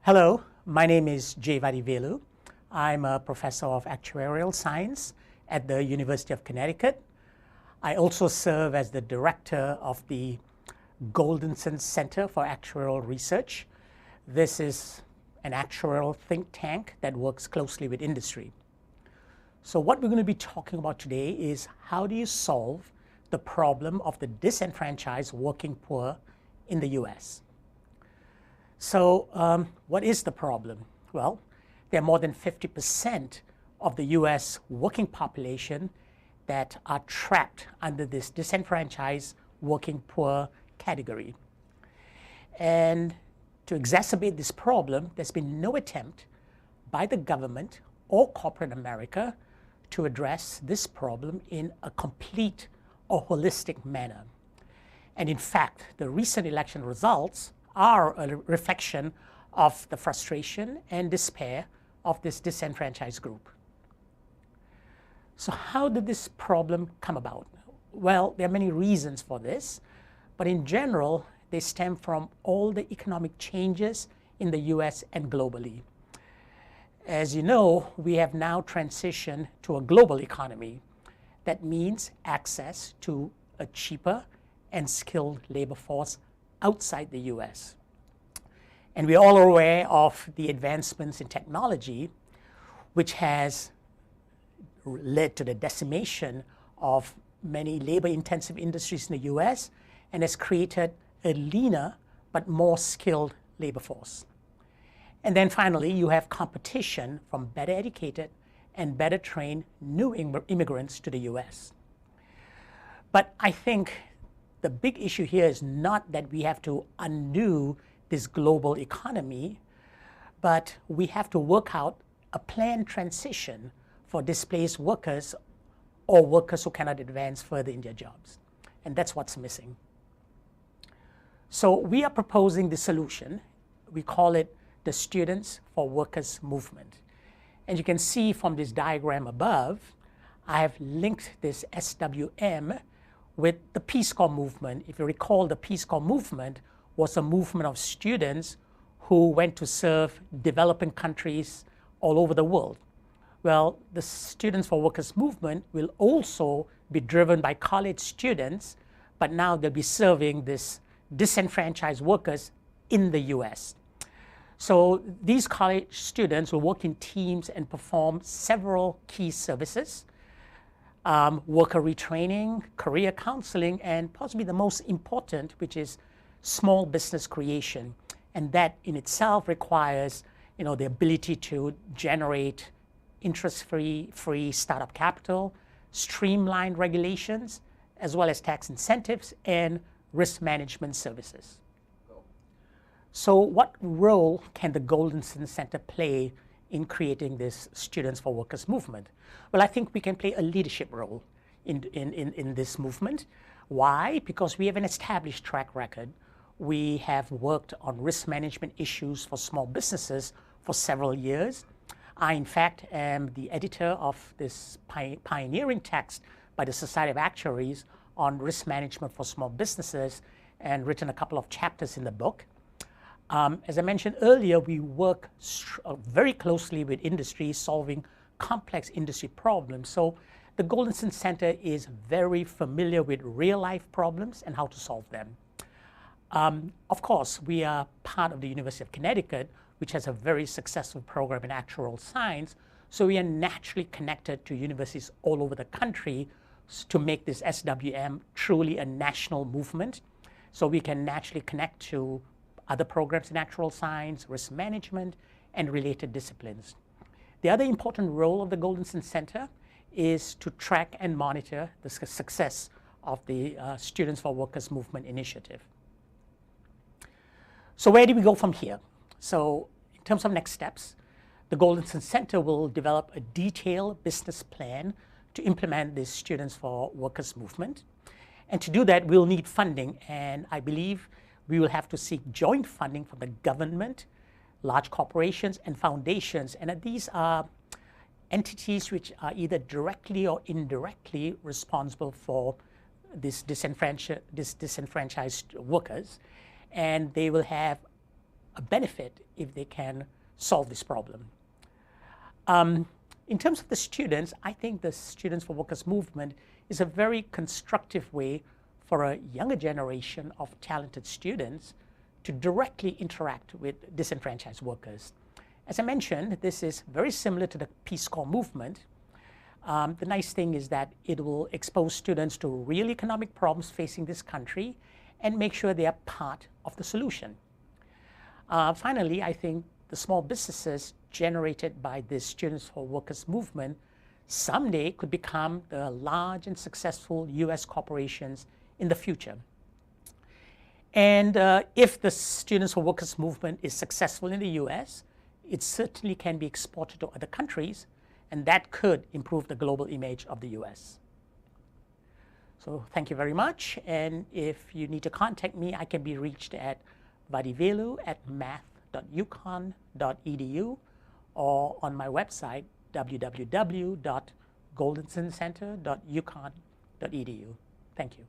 Hello, my name is J. Vadivelu. I'm a professor of actuarial science at the University of Connecticut. I also serve as the director of the Goldenson Center for Actuarial Research. This is an actuarial think tank that works closely with industry. So what we're going to be talking about today is how do you solve the problem of the disenfranchised working poor in the US? So what is the problem? Well, there are more than 50% of the US working population that are trapped under this disenfranchised working poor category. And to exacerbate this problem, there's been no attempt by the government or corporate America to address this problem in a complete or holistic manner. And in fact, the recent election results are a reflection of the frustration and despair of this disenfranchised group. So how did this problem come about? Well, there are many reasons for this, but in general, they stem from all the economic changes in the US and globally. As you know, we have now transitioned to a global economy. That means access to a cheaper and skilled labor force outside the US. And we all are aware of the advancements in technology, which has led to the decimation of many labor-intensive industries in the US and has created a leaner but more skilled labor force. And then finally, you have competition from better educated and better trained new immigrants to the US. But I think the big issue here is not that we have to undo this global economy, but we have to work out a planned transition for displaced workers or workers who cannot advance further in their jobs. And that's what's missing. So we are proposing the solution. We call it the Students for Workers movement. And you can see from this diagram above, I have linked this SWM with the Peace Corps movement. If you recall, the Peace Corps movement was a movement of students who went to serve developing countries all over the world. Well, the Students for Workers movement will also be driven by college students, but now they'll be serving this disenfranchised workers in the US. So these college students will work in teams and perform several key services, worker retraining, career counseling, and possibly the most important, which is small business creation. And that in itself requires, the ability to generate interest-free startup capital, streamlined regulations, as well as tax incentives and risk management services. So what role can the Goldenson Center play in creating this Students for Workers movement? Well, I think we can play a leadership role in this movement. Why? Because we have an established track record. We have worked on risk management issues for small businesses for several years. I, in fact, am the editor of this pioneering text by the Society of Actuaries on risk management for small businesses and written a couple of chapters in the book. As I mentioned earlier, we work very closely with industry solving complex industry problems. So the Goldenson Center is very familiar with real-life problems and how to solve them. Of course, we are part of the University of Connecticut, which has a very successful program in actuarial science. So we are naturally connected to universities all over the country to make this SWM truly a national movement. So we can naturally connect to other programs in actuarial science, risk management, and related disciplines. The other important role of the Goldenson Center is to track and monitor the success of the Students for Workers movement initiative. So where do we go from here? So in terms of next steps, the Goldenson Center will develop a detailed business plan to implement this Students for Workers movement. And to do that, we'll need funding, and I believe we will have to seek joint funding from the government, large corporations, and foundations. And these are entities which are either directly or indirectly responsible for this disenfranchised workers. And they will have a benefit if they can solve this problem. In terms of the students, I think the Students for Workers movement is a very constructive way for a younger generation of talented students to directly interact with disenfranchised workers. As I mentioned, this is very similar to the Peace Corps movement. The nice thing is that it will expose students to real economic problems facing this country and make sure they are part of the solution. Finally, I think the small businesses generated by this Students for Workers movement someday could become the large and successful US corporations in the future. And if the Students for Workers movement is successful in the US, it certainly can be exported to other countries, and that could improve the global image of the US. So thank you very much, and if you need to contact me, I can be reached at vadivelu@math.uconn.edu or on my website www.goldensoncenter.uconn.edu. Thank you.